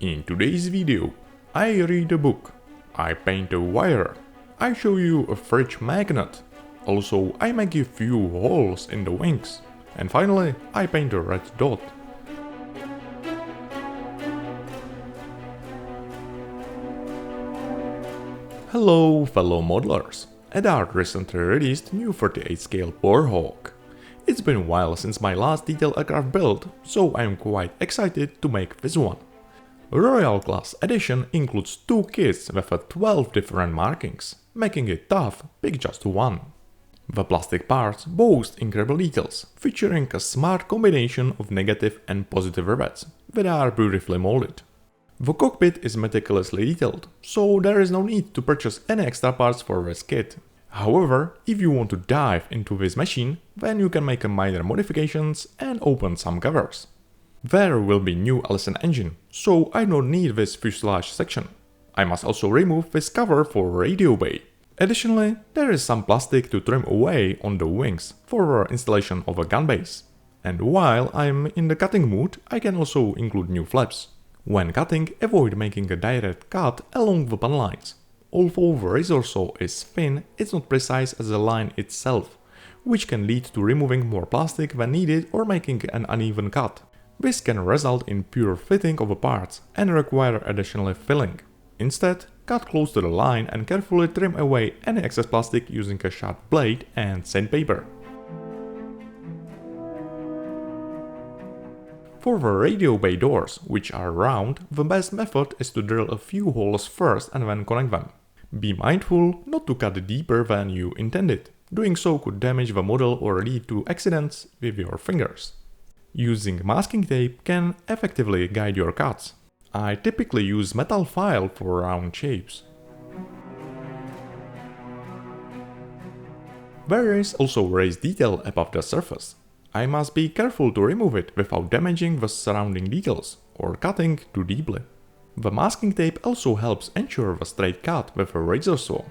In today's video, I read a book, I paint a wire, I show you a fridge magnet, also I make a few holes in the wings, and finally I paint a red dot. Hello fellow modelers, Eduard recently released new 38 scale Warhawk. It's been a while since my last detailed aircraft build, so I'm quite excited to make this one. Royal Class Edition includes 2 kits with 12 different markings, making it tough, pick just one. The plastic parts boast incredible details, featuring a smart combination of negative and positive rivets that are beautifully molded. The cockpit is meticulously detailed, so there is no need to purchase any extra parts for this kit. However, if you want to dive into this machine, then you can make minor modifications and open some covers. There will be new LSN engine, so I don't need this fuselage section. I must also remove this cover for radio bay. Additionally, there is some plastic to trim away on the wings for installation of a gun base. And while I'm in the cutting mood, I can also include new flaps. When cutting, avoid making a direct cut along the pan lines. Although the razor saw is thin, it's not precise as the line itself, which can lead to removing more plastic than needed or making an uneven cut. This can result in poor fitting of the parts and require additional filling. Instead, cut close to the line and carefully trim away any excess plastic using a sharp blade and sandpaper. For the radio bay doors, which are round, the best method is to drill a few holes first and then connect them. Be mindful not to cut deeper than you intended. Doing so could damage the model or lead to accidents with your fingers. Using masking tape can effectively guide your cuts. I typically use metal file for round shapes. There is also raised detail above the surface. I must be careful to remove it without damaging the surrounding details or cutting too deeply. The masking tape also helps ensure the straight cut with a razor saw.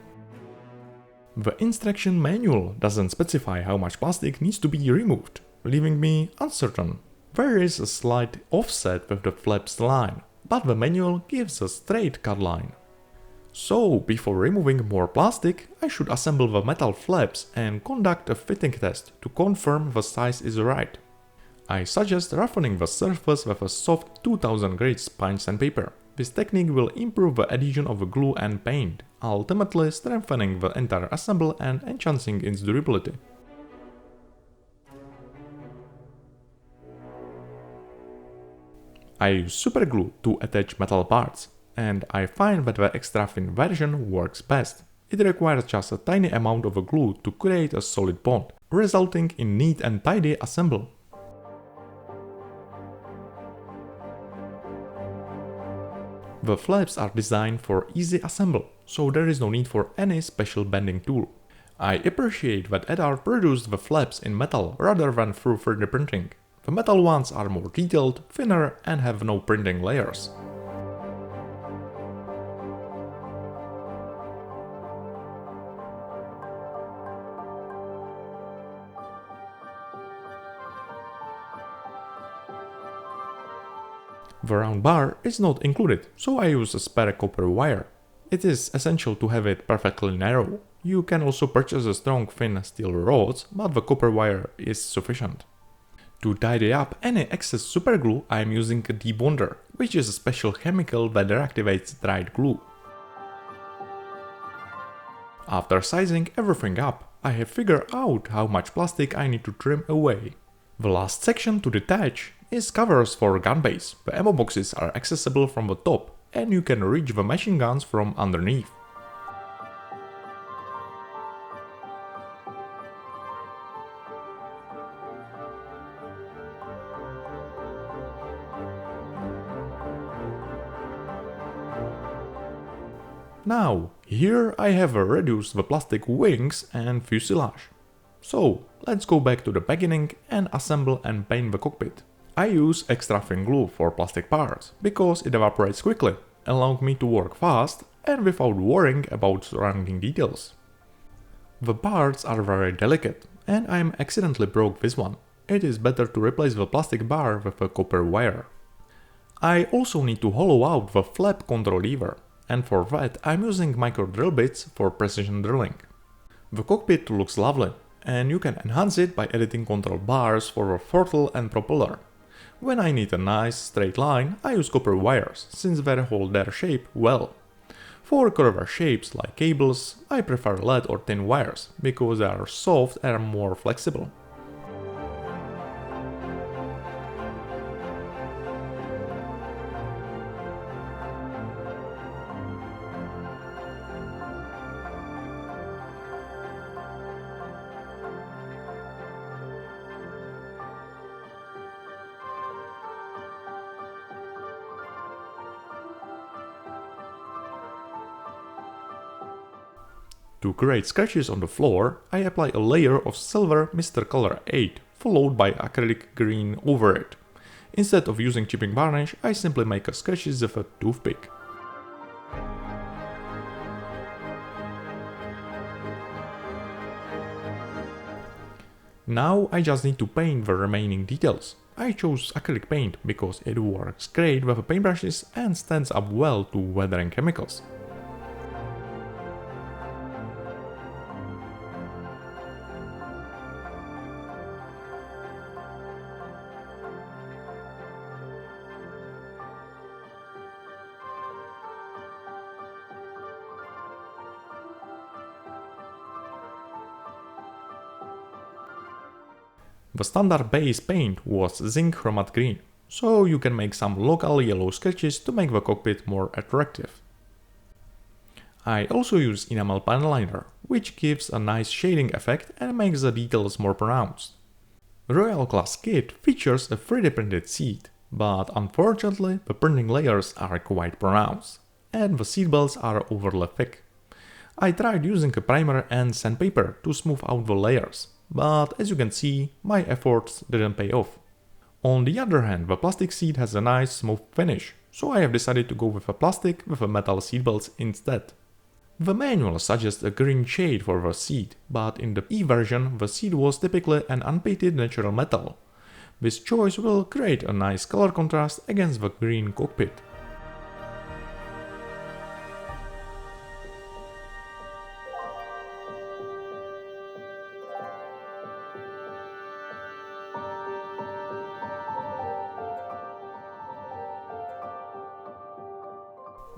The instruction manual doesn't specify how much plastic needs to be removed, leaving me uncertain. There is a slight offset with the flaps line, but the manual gives a straight cut line. So, before removing more plastic, I should assemble the metal flaps and conduct a fitting test to confirm the size is right. I suggest roughening the surface with a soft 2000 grade spine sandpaper. This technique will improve the adhesion of the glue and paint, ultimately strengthening the entire assembly and enhancing its durability. I use superglue to attach metal parts, and I find that the extra thin version works best. It requires just a tiny amount of glue to create a solid bond, resulting in neat and tidy assembly. The flaps are designed for easy assembly, so there is no need for any special bending tool. I appreciate that Eduard produced the flaps in metal rather than through 3D printing. The metal ones are more detailed, thinner and have no printing layers. The round bar is not included, so I use a spare copper wire. It is essential to have it perfectly narrow. You can also purchase a strong thin steel rods, but the copper wire is sufficient. To tidy up any excess superglue, I am using a debonder, which is a special chemical that deactivates dried glue. After sizing everything up, I have figured out how much plastic I need to trim away. The last section to detach is covers for gun base. The ammo boxes are accessible from the top and you can reach the machine guns from underneath. Now, here I have reduced the plastic wings and fuselage. So, let's go back to the beginning and assemble and paint the cockpit. I use extra thin glue for plastic parts, because it evaporates quickly, allowing me to work fast and without worrying about surrounding details. The parts are very delicate, and I accidentally broke this one. It is better to replace the plastic bar with a copper wire. I also need to hollow out the flap control lever, and for that I'm using micro drill bits for precision drilling. The cockpit looks lovely, and you can enhance it by editing control bars for the throttle and propeller. When I need a nice straight line, I use copper wires, since they hold their shape well. For curved shapes like cables, I prefer lead or thin wires, because they are soft and more flexible. To create scratches on the floor, I apply a layer of silver Mr. Color 8, followed by acrylic green over it. Instead of using chipping varnish, I simply make a scratches with a toothpick. Now I just need to paint the remaining details. I chose acrylic paint because it works great with paintbrushes and stands up well to weathering chemicals. The standard base paint was zinc chromat green, so you can make some local yellow sketches to make the cockpit more attractive. I also use enamel panel liner, which gives a nice shading effect and makes the details more pronounced. Royal Class kit features a 3D printed seat, but unfortunately the printing layers are quite pronounced, and the seat belts are overly thick. I tried using a primer and sandpaper to smooth out the layers, but as you can see, my efforts didn't pay off. On the other hand, the plastic seat has a nice smooth finish, so I have decided to go with a plastic with a metal seatbelts instead. The manual suggests a green shade for the seat, but in the E version the seat was typically an unpainted natural metal. This choice will create a nice color contrast against the green cockpit.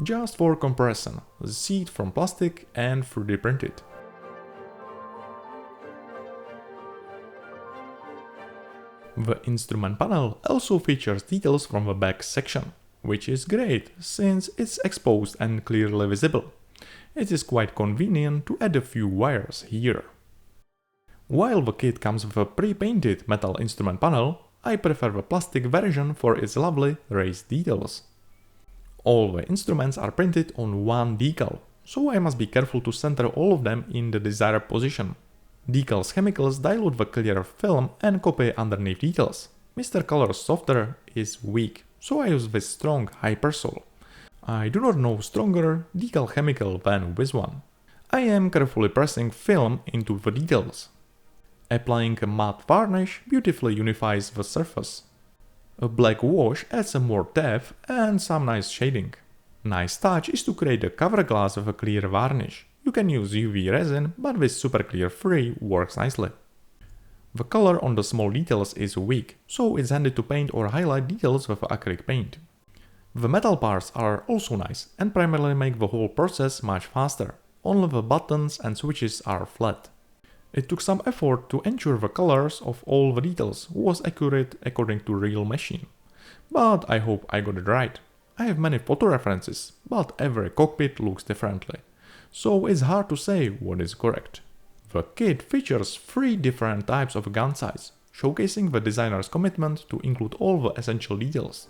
Just for comparison, the seat from plastic and 3D printed. The instrument panel also features details from the back section, which is great since it's exposed and clearly visible. It is quite convenient to add a few wires here. While the kit comes with a pre-painted metal instrument panel, I prefer the plastic version for its lovely raised details. All the instruments are printed on one decal, so I must be careful to center all of them in the desired position. Decal's chemicals dilute the clear film and copy underneath details. Mr. Color's software is weak, so I use this strong Hypersol. I do not know stronger decal chemical than this one. I am carefully pressing film into the details. Applying a matte varnish beautifully unifies the surface. A black wash adds some more depth and some nice shading. Nice touch is to create a cover glass with a clear varnish. You can use UV resin, but this super clear free works nicely. The color on the small details is weak, so it's handy to paint or highlight details with acrylic paint. The metal parts are also nice and primarily make the whole process much faster. Only the buttons and switches are flat. It took some effort to ensure the colors of all the details was accurate according to real machine. But I hope I got it right. I have many photo references, but every cockpit looks differently, so it's hard to say what is correct. The kit features 3 different types of gun size, showcasing the designer's commitment to include all the essential details.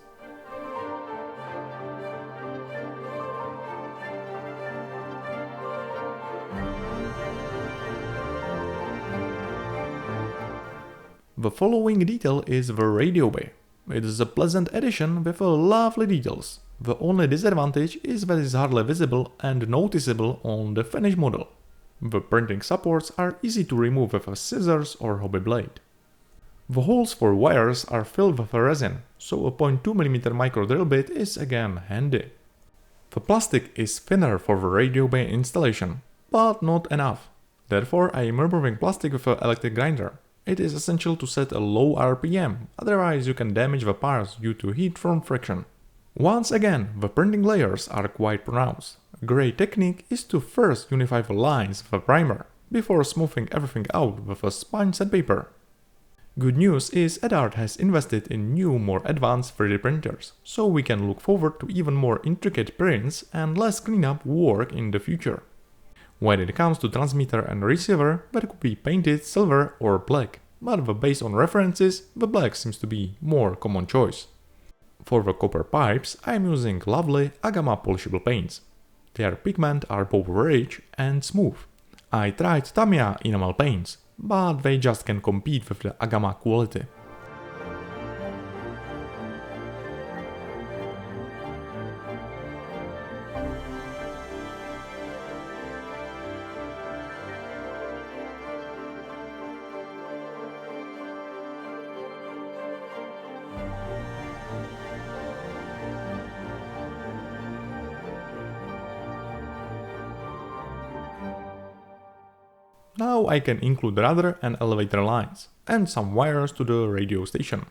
The following detail is the radio bay. It is a pleasant addition with lovely details. The only disadvantage is that it is hardly visible and noticeable on the finished model. The printing supports are easy to remove with a scissors or hobby blade. The holes for wires are filled with resin, so a 0.2mm micro drill bit is again handy. The plastic is thinner for the radio bay installation, but not enough. Therefore I am removing plastic with an electric grinder. It is essential to set a low RPM, otherwise you can damage the parts due to heat from friction. Once again, the printing layers are quite pronounced. A great technique is to first unify the lines with a primer, before smoothing everything out with a sponge sandpaper. Good news is Eduard has invested in new, more advanced 3D printers, so we can look forward to even more intricate prints and less cleanup work in the future. When it comes to transmitter and receiver, that could be painted silver or black, but based on references, the black seems to be more common choice. For the copper pipes, I am using lovely Agama polishable paints. Their pigment are both rich and smooth. I tried Tamiya enamel paints, but they just can't compete with the Agama quality. Now I can include rudder and elevator lines, and some wires to the radio station.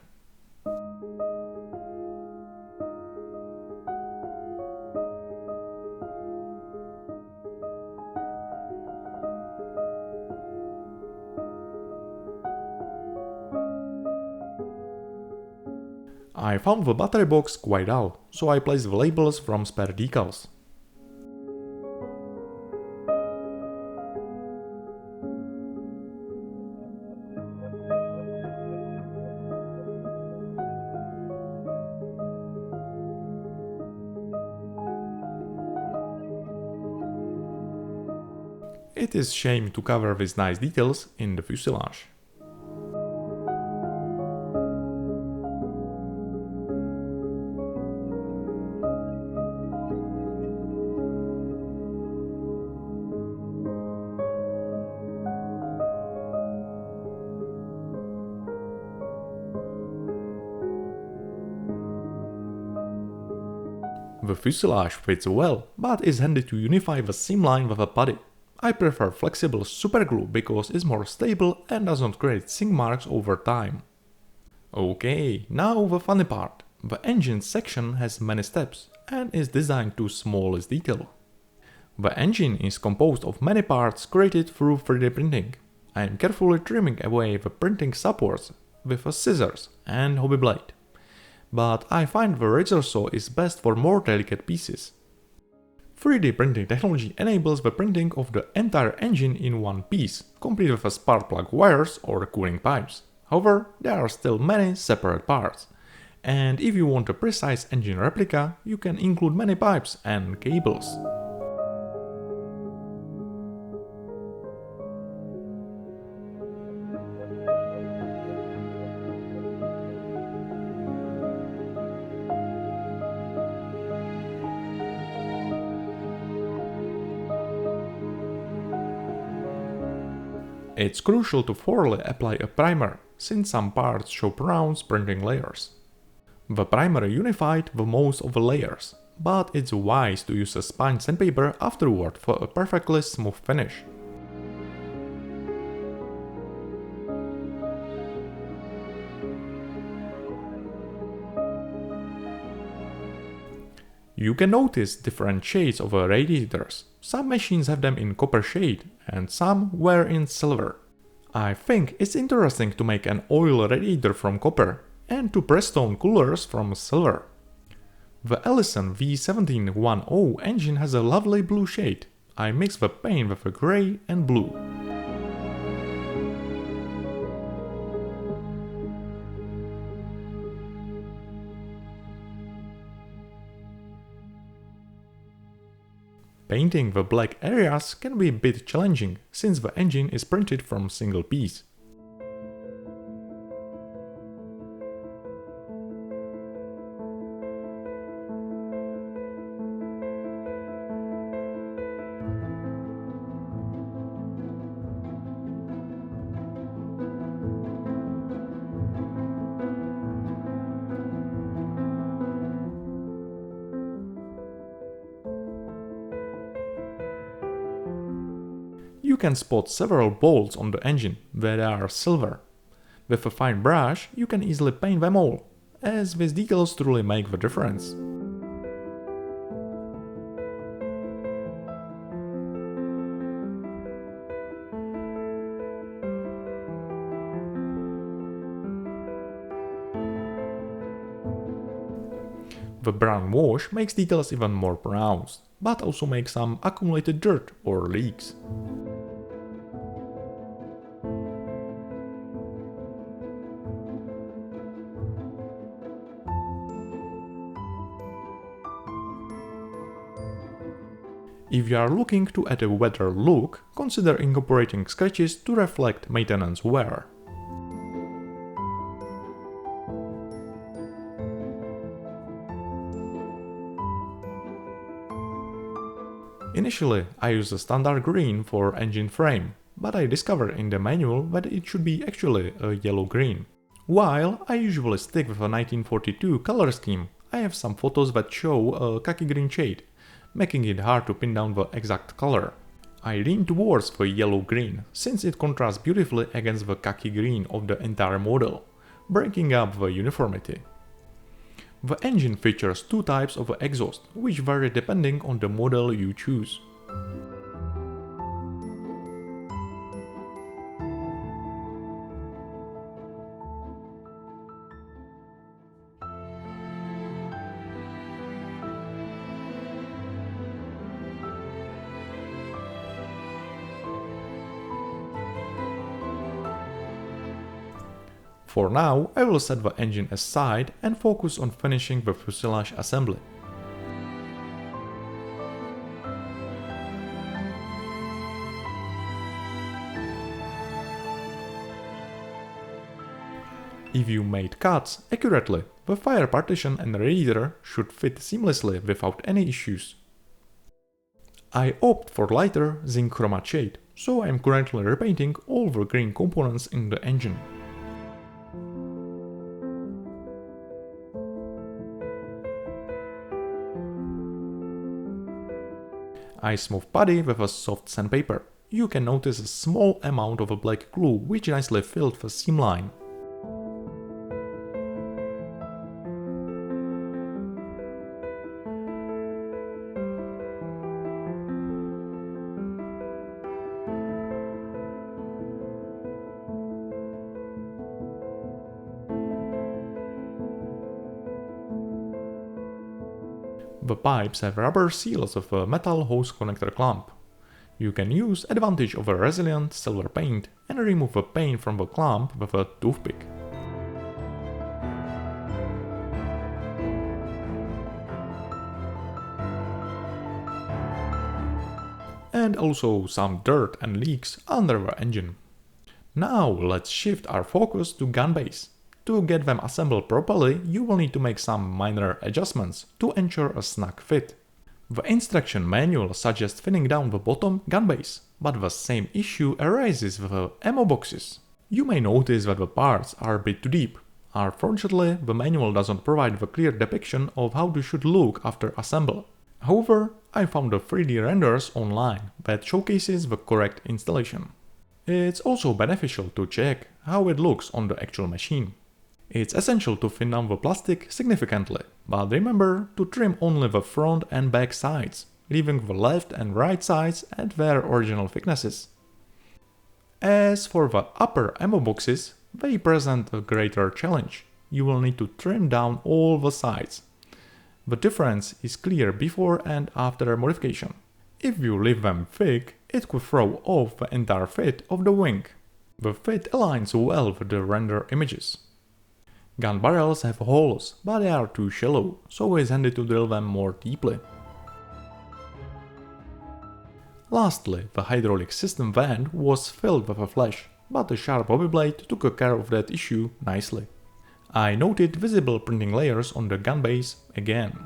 I found the battery box quite dull, so I placed the labels from spare decals. It is shame to cover these nice details in the fuselage. The fuselage fits well, but is handy to unify the seam line with a putty. I prefer flexible superglue because it's more stable and does not create sink marks over time. Okay, now the funny part. The engine section has many steps and is designed to smallest detail. The engine is composed of many parts created through 3D printing. I am carefully trimming away the printing supports with a scissors and hobby blade. But I find the razor saw is best for more delicate pieces. 3D printing technology enables the printing of the entire engine in one piece, complete with spark plug wires or cooling pipes. However, there are still many separate parts. And if you want a precise engine replica, you can include many pipes and cables. It's crucial to thoroughly apply a primer, since some parts show pronounced printing layers. The primer unified the most of the layers, but it's wise to use a sponge sandpaper afterward for a perfectly smooth finish. You can notice different shades of radiators. Some machines have them in copper shade and some were in silver. I think it's interesting to make an oil radiator from copper and two Prestone coolers from silver. The Ellison V1710 engine has a lovely blue shade. I mixed the paint with a grey and blue. Painting the black areas can be a bit challenging, since the engine is printed from single piece. You can spot several bolts on the engine that are silver. With a fine brush, you can easily paint them all, as these details truly make the difference. The brown wash makes details even more pronounced, but also makes some accumulated dirt or leaks. If you are looking to add a wetter look, consider incorporating scratches to reflect maintenance wear. Initially, I used a standard green for engine frame, but I discovered in the manual that it should be actually a yellow-green. While I usually stick with a 1942 color scheme, I have some photos that show a khaki green shade, making it hard to pin down the exact color. I lean towards the yellow-green, since it contrasts beautifully against the khaki green of the entire model, breaking up the uniformity. The engine features two types of exhaust, which vary depending on the model you choose. For now, I will set the engine aside and focus on finishing the fuselage assembly. If you made cuts accurately, the fire partition and radiator should fit seamlessly without any issues. I opt for lighter zinc chroma shade, so I am currently repainting all the green components in the engine. I smooth putty with a soft sandpaper. You can notice a small amount of a black glue which nicely filled the seam line. The pipes have rubber seals with a metal hose connector clamp. You can use advantage of a resilient silver paint and remove the paint from the clamp with a toothpick. And also some dirt and leaks under the engine. Now let's shift our focus to gun base. To get them assembled properly, you will need to make some minor adjustments to ensure a snug fit. The instruction manual suggests thinning down the bottom gun base, but the same issue arises with the ammo boxes. You may notice that the parts are a bit too deep. Unfortunately, the manual doesn't provide the clear depiction of how they should look after assembly. However, I found the 3D renders online that showcases the correct installation. It's also beneficial to check how it looks on the actual machine. It's essential to thin down the plastic significantly, but remember to trim only the front and back sides, leaving the left and right sides at their original thicknesses. As for the upper ammo boxes, they present a greater challenge. You will need to trim down all the sides. The difference is clear before and after modification. If you leave them thick, it could throw off the entire fit of the wing. The fit aligns well with the render images. Gun barrels have holes, but they are too shallow, so it's handy to drill them more deeply. Lastly, the hydraulic system vent was filled with a flash, but the sharp bobby blade took care of that issue nicely. I noted visible printing layers on the gun base again.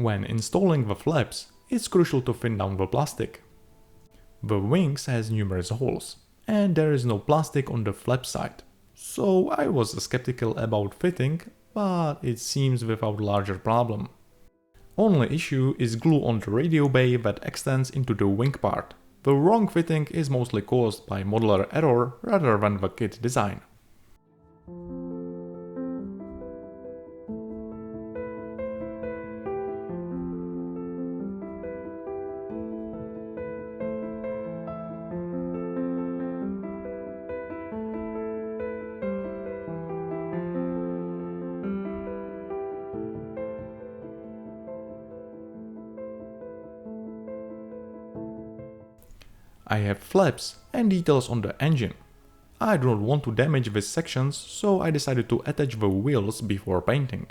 When installing the flaps, it's crucial to thin down the plastic. The wings has numerous holes, and there is no plastic on the flap side, so I was skeptical about fitting, but it seems without larger problem. Only issue is glue on the radio bay that extends into the wing part. The wrong fitting is mostly caused by modeler error rather than the kit design. I have flaps and details on the engine. I don't want to damage these sections, so I decided to attach the wheels before painting.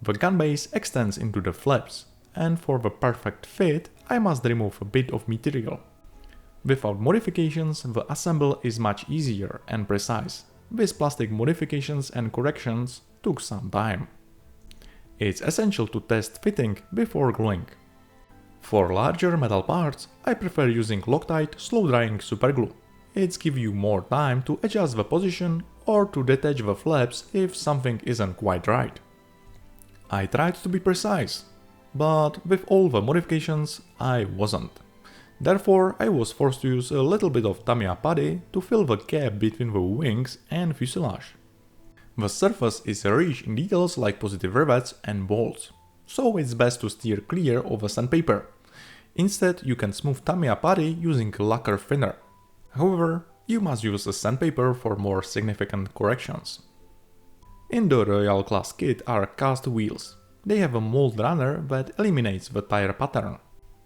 The gun base extends into the flaps, and for the perfect fit, I must remove a bit of material. Without modifications, the assembly is much easier and precise. With plastic modifications and corrections took some time. It's essential to test fitting before gluing. For larger metal parts, I prefer using Loctite slow-drying superglue. It's give you more time to adjust the position or to detach the flaps if something isn't quite right. I tried to be precise, but with all the modifications, I wasn't. Therefore, I was forced to use a little bit of Tamiya putty to fill the gap between the wings and fuselage. The surface is rich in details like positive rivets and bolts, so it's best to steer clear of the sandpaper. Instead, you can smooth Tamiya putty using a lacquer thinner. However, you must use a sandpaper for more significant corrections. In the Royal class kit are cast wheels. They have a mold runner that eliminates the tire pattern.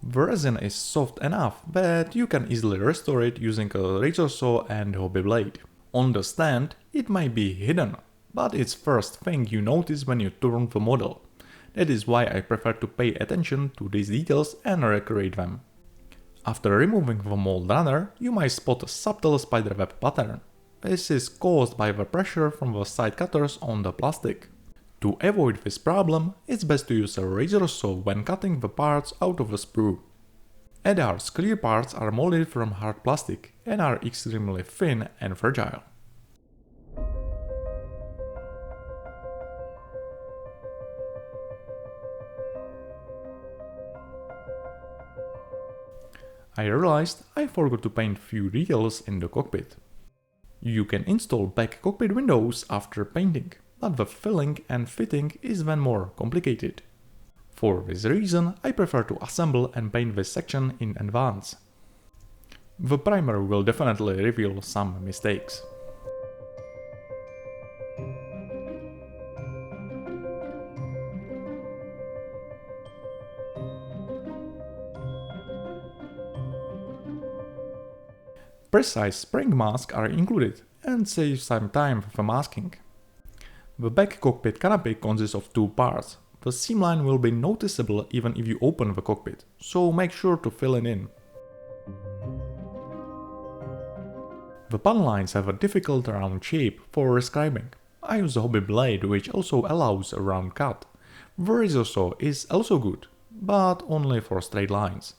The resin is soft enough that you can easily restore it using a razor saw and hobby blade. On the stand, it might be hidden, but it's first thing you notice when you turn the model. That is why I prefer to pay attention to these details and recreate them. After removing the mold runner, you might spot a subtle spiderweb pattern. This is caused by the pressure from the side cutters on the plastic. To avoid this problem, it's best to use a razor saw when cutting the parts out of the sprue. Eduard's clear parts are molded from hard plastic and are extremely thin and fragile. I realized I forgot to paint few details in the cockpit. You can install back cockpit windows after painting, but the filling and fitting is then more complicated. For this reason, I prefer to assemble and paint this section in advance. The primer will definitely reveal some mistakes. Precise spring masks are included and save some time for masking. The back cockpit canopy consists of two parts. The seamline will be noticeable even if you open the cockpit, so make sure to fill it in. The panel lines have a difficult round shape for rescribing. I use a hobby blade which also allows a round cut. The razor saw is also good, but only for straight lines.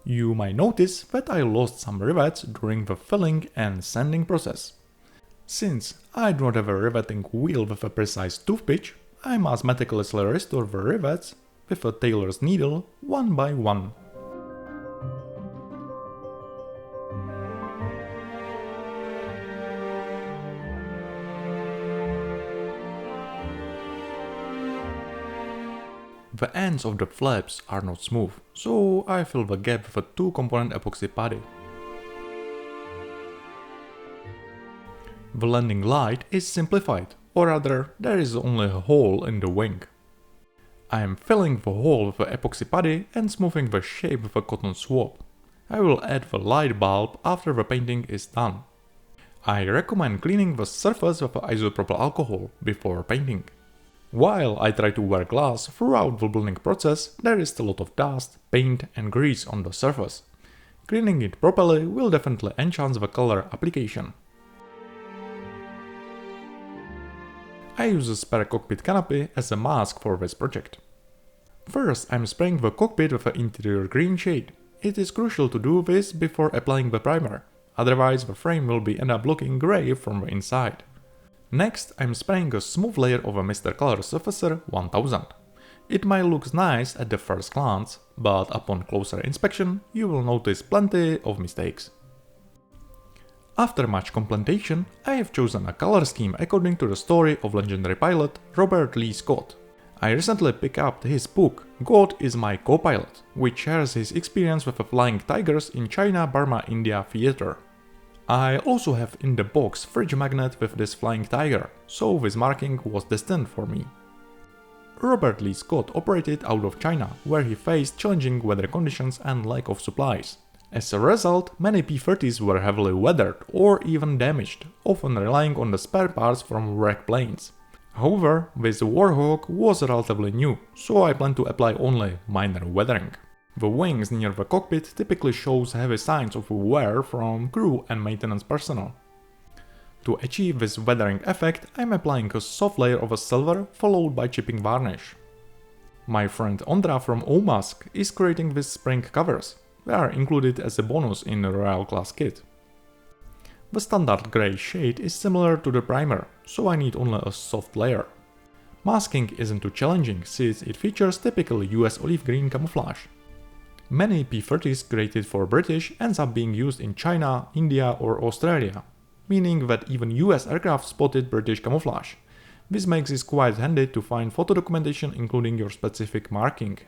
You might notice that I lost some rivets during the filling and sanding process. Since I do not have a riveting wheel with a precise tooth pitch, I must meticulously restore the rivets with a tailor's needle one by one. The ends of the flaps are not smooth, so I fill the gap with a 2-component epoxy putty. The landing light is simplified, or rather, there is only a hole in the wing. I am filling the hole with the epoxy putty and smoothing the shape with a cotton swab. I will add the light bulb after the painting is done. I recommend cleaning the surface with isopropyl alcohol before painting. While I try to wear gloves throughout the building process, there is still a lot of dust, paint and grease on the surface. Cleaning it properly will definitely enhance the color application. I use a spare cockpit canopy as a mask for this project. First, I'm spraying the cockpit with an interior green shade. It is crucial to do this before applying the primer, otherwise the frame will end up looking grey from the inside. Next, I'm spraying a smooth layer of a Mr. Color Surfacer 1000. It might look nice at the first glance, but upon closer inspection you will notice plenty of mistakes. After much contemplation, I have chosen a color scheme according to the story of legendary pilot Robert Lee Scott. I recently picked up his book God is My Co-Pilot, which shares his experience with the flying tigers in China, Burma, India theater. I also have in the box fridge magnet with this flying tiger, so this marking was destined for me. Robert Lee Scott operated out of China, where he faced challenging weather conditions and lack of supplies. As a result, many P-40s were heavily weathered or even damaged, often relying on the spare parts from wrecked planes. However, this Warhawk was relatively new, so I plan to apply only minor weathering. The wings near the cockpit typically shows heavy signs of wear from crew and maintenance personnel. To achieve this weathering effect, I'm applying a soft layer of a silver followed by chipping varnish. My friend Ondra from Omask is creating these spring covers. They are included as a bonus in the Royal Class kit. The standard grey shade is similar to the primer, so I need only a soft layer. Masking isn't too challenging since it features typical US olive green camouflage. Many P-40s created for British ends up being used in China, India or Australia, meaning that even US aircraft spotted British camouflage. This makes it quite handy to find photo documentation including your specific marking.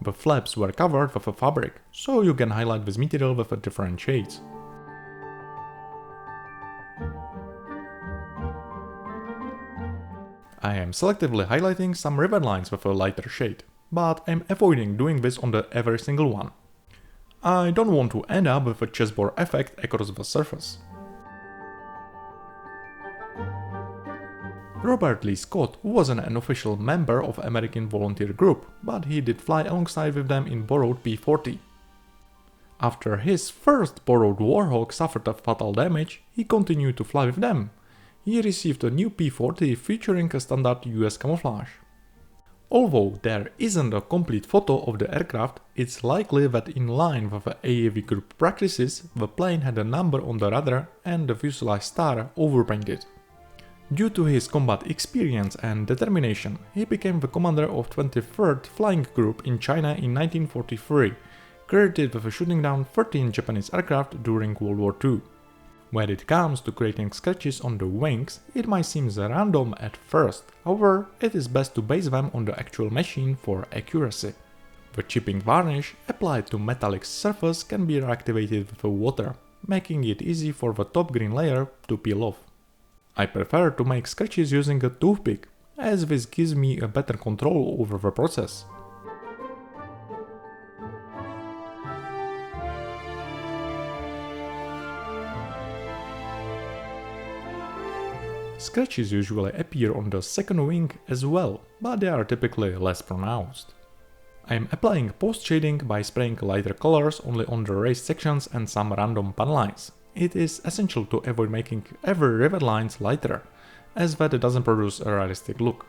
The flaps were covered with a fabric, so you can highlight this material with different shades. I am selectively highlighting some ribbon lines with a lighter shade, but I'm avoiding doing this on every single one. I don't want to end up with a chessboard effect across the surface. Robert Lee Scott wasn't an official member of American volunteer group, but he did fly alongside with them in borrowed P-40. After his first borrowed Warhawk suffered a fatal damage, he continued to fly with them. He received a new P-40 featuring a standard US camouflage. Although there isn't a complete photo of the aircraft, it's likely that in line with the AAV group practices, the plane had a number on the radar and the fuselage star overpainted. Due to his combat experience and determination, he became the commander of 23rd Flying Group in China in 1943, credited with shooting down 13 Japanese aircraft during World War II. When it comes to creating sketches on the wings, it might seem random at first, however, it is best to base them on the actual machine for accuracy. The chipping varnish applied to metallic surface can be reactivated with water, making it easy for the top green layer to peel off. I prefer to make sketches using a toothpick, as this gives me a better control over the process. Scratches usually appear on the second wing as well, but they are typically less pronounced. I am applying post-shading by spraying lighter colors only on the raised sections and some random pan lines. It is essential to avoid making every rivet lines lighter, as that doesn't produce a realistic look.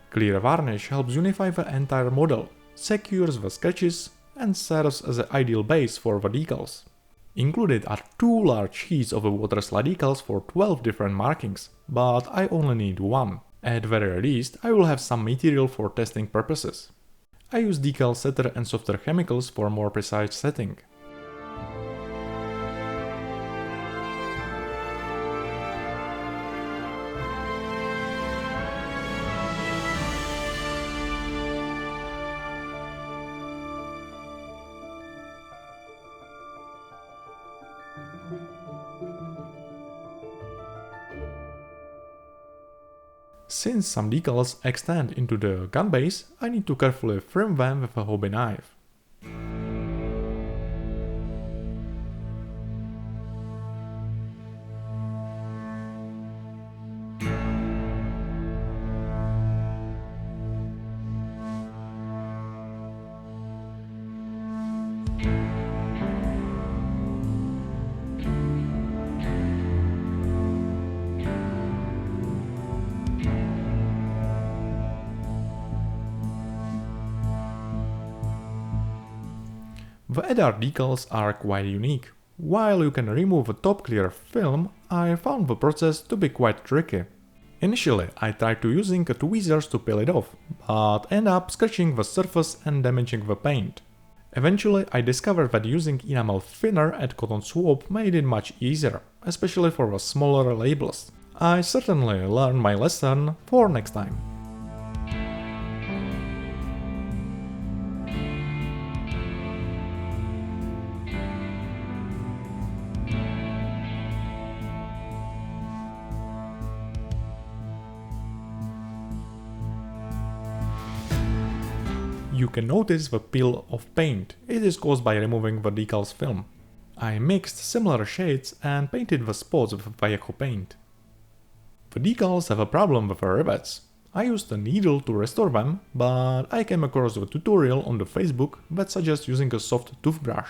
Clear varnish helps unify the entire model, secures the sketches, and serves as an ideal base for the decals. Included are 2 large sheets of water slide decals for 12 different markings, but I only need one. At very least, I will have some material for testing purposes. I use decal setter and softer chemicals for more precise setting. Since some decals extend into the gun base, I need to carefully trim them with a hobby knife. The Eduard decals are quite unique. While you can remove the top clear film, I found the process to be quite tricky. Initially, I tried to using tweezers to peel it off, but end up scratching the surface and damaging the paint. Eventually, I discovered that using enamel thinner and cotton swab made it much easier, especially for the smaller labels. I certainly learned my lesson for next time. You can notice the peel of paint. It is caused by removing the decal's film. I mixed similar shades and painted the spots with Warhawk paint. The decals have a problem with the rivets. I used a needle to restore them, but I came across a tutorial on the Facebook that suggests using a soft toothbrush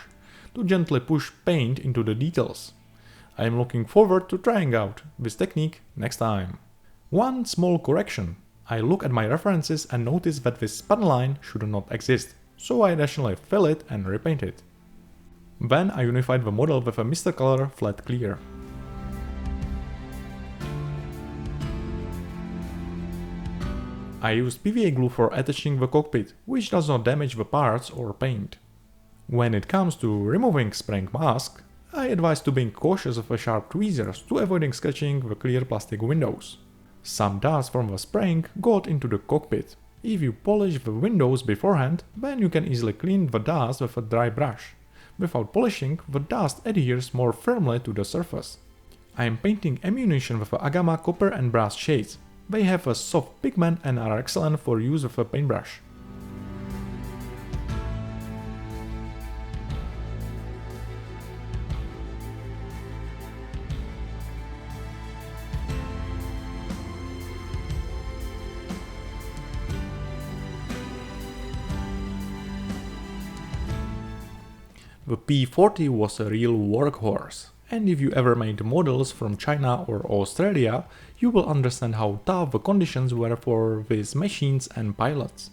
to gently push paint into the details. I am looking forward to trying out this technique next time. One small correction. I look at my references and notice that this span line should not exist, so I additionally fill it and repaint it. Then I unified the model with a Mr. Color flat clear. I used PVA glue for attaching the cockpit, which does not damage the parts or paint. When it comes to removing spraying mask, I advise to being cautious of the sharp tweezers to avoiding scratching the clear plastic windows. Some dust from the spraying got into the cockpit. If you polish the windows beforehand, then you can easily clean the dust with a dry brush. Without polishing, the dust adheres more firmly to the surface. I am painting ammunition with the agama copper and brass shades. They have a soft pigment and are excellent for use with a paintbrush. The P-40 was a real workhorse, and if you ever made models from China or Australia, you will understand how tough the conditions were for these machines and pilots.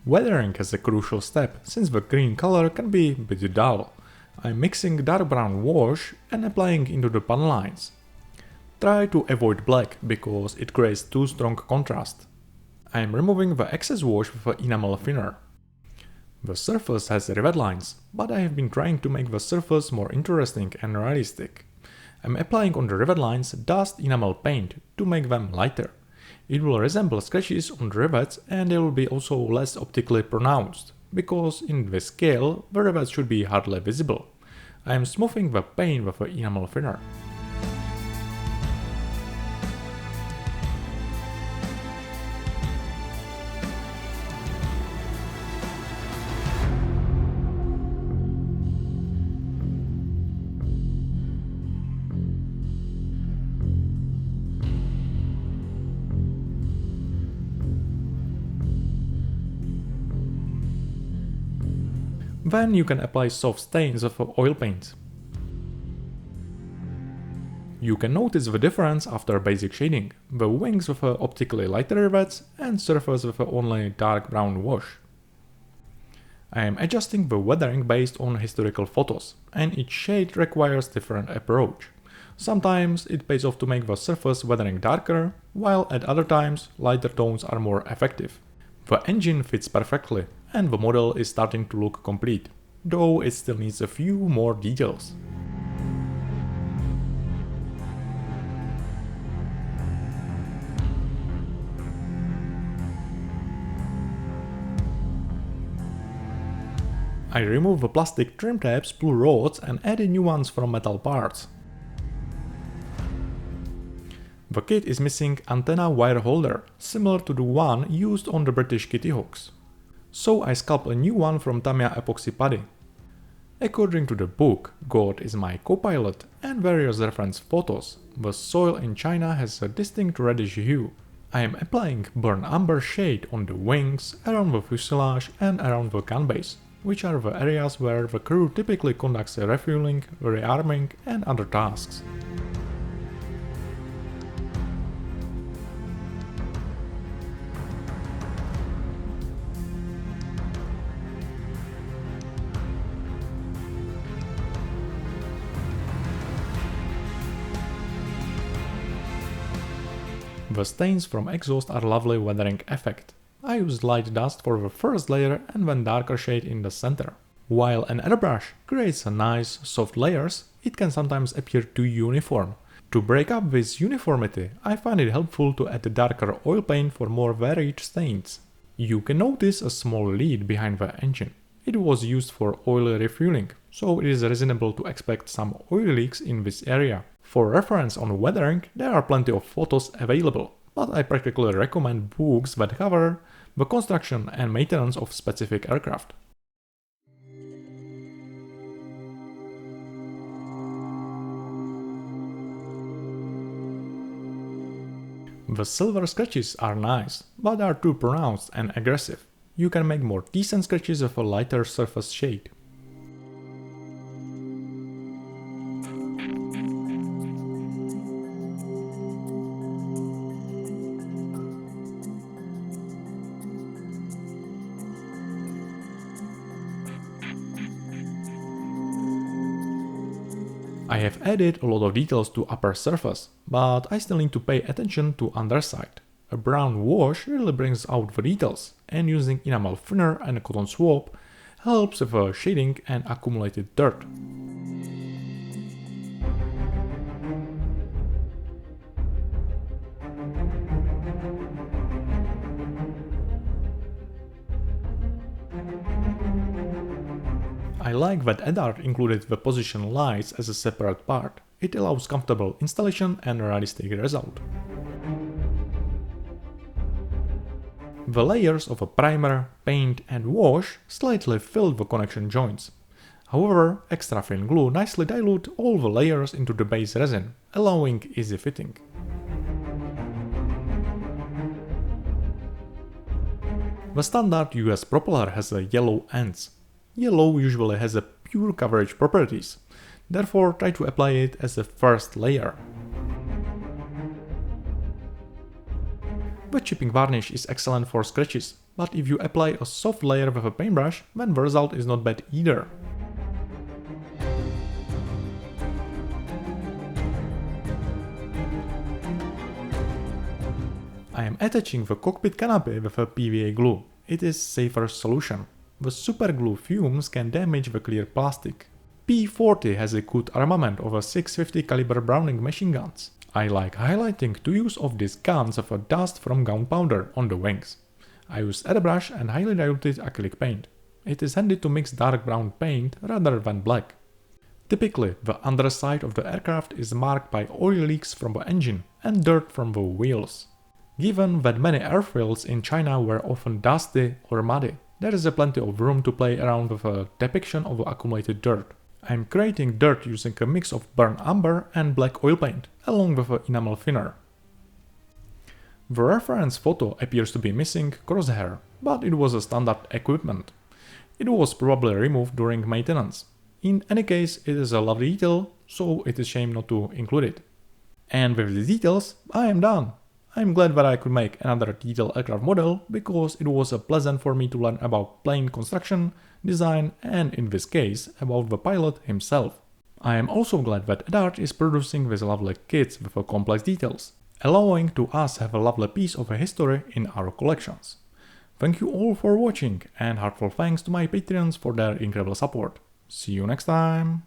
Weathering is a crucial step, since the green color can be a bit dull. I'm mixing dark brown wash and applying into the pan lines. Try to avoid black, because it creates too strong contrast. I'm removing the excess wash with an enamel thinner. The surface has rivet lines, but I have been trying to make the surface more interesting and realistic. I'm applying on the rivet lines dust enamel paint to make them lighter. It will resemble scratches on the rivets, and they will be also less optically pronounced, because in this scale the rivets should be hardly visible. I am smoothing the paint with an enamel thinner. Then you can apply soft stains of oil paint. You can notice the difference after basic shading, the wings with optically lighter rivets and surface with only dark brown wash. I am adjusting the weathering based on historical photos, and each shade requires different approach. Sometimes it pays off to make the surface weathering darker, while at other times lighter tones are more effective. The engine fits perfectly, and the model is starting to look complete, though it still needs a few more details. I remove the plastic trim tabs, pull rods and added new ones from metal parts. The kit is missing antenna wire holder, similar to the one used on the British Kitty Hawks. So I sculpt a new one from Tamiya epoxy putty. According to the book, God is my co-pilot and various reference photos, the soil in China has a distinct reddish hue. I am applying burnt umber shade on the wings, around the fuselage and around the gun base, which are the areas where the crew typically conducts refueling, rearming and other tasks. The stains from exhaust are lovely weathering effect. I used light dust for the first layer and then darker shade in the center. While an airbrush creates a nice soft layers, it can sometimes appear too uniform. To break up this uniformity, I find it helpful to add a darker oil paint for more varied stains. You can notice a small lead behind the engine. It was used for oil refueling, so it is reasonable to expect some oil leaks in this area. For reference on weathering, there are plenty of photos available, but I practically recommend books that cover the construction and maintenance of specific aircraft. The silver scratches are nice, but are too pronounced and aggressive. You can make more decent scratches with a lighter surface shade. I have added a lot of details to upper surface, but I still need to pay attention to underside. A brown wash really brings out the details, and using enamel thinner and a cotton swab helps with the shading and accumulated dirt. I like that Eduard included the position lights as a separate part. It allows comfortable installation and realistic result. The layers of a primer, paint and wash slightly fill the connection joints. However, extra thin glue nicely dilutes all the layers into the base resin, allowing easy fitting. The standard US propeller has a yellow ends. Yellow usually has a pure coverage properties, therefore try to apply it as a first layer. The chipping varnish is excellent for scratches, but if you apply a soft layer with a paintbrush, then the result is not bad either. I am attaching the cockpit canopy with a PVA glue. It is safer solution. The super glue fumes can damage the clear plastic. P-40 has a good armament of a 650 caliber Browning machine guns. I like highlighting the use of these guns with a dust from gunpowder on the wings. I use airbrush and highly diluted acrylic paint. It is handy to mix dark brown paint rather than black. Typically, the underside of the aircraft is marked by oil leaks from the engine and dirt from the wheels. Given that many airfields in China were often dusty or muddy, there is plenty of room to play around with a depiction of accumulated dirt. I am creating dirt using a mix of burnt umber and black oil paint, along with an enamel thinner. The reference photo appears to be missing crosshair, but it was a standard equipment. It was probably removed during maintenance. In any case, it is a lovely detail, so it is a shame not to include it. And with the details, I am done. I am glad that I could make another detailed aircraft model, because it was pleasant for me to learn about plane construction, design and, in this case, about the pilot himself. I am also glad that Eduard is producing these lovely kits with complex details, allowing to us have a lovely piece of history in our collections. Thank you all for watching, and heartfelt thanks to my Patreons for their incredible support. See you next time!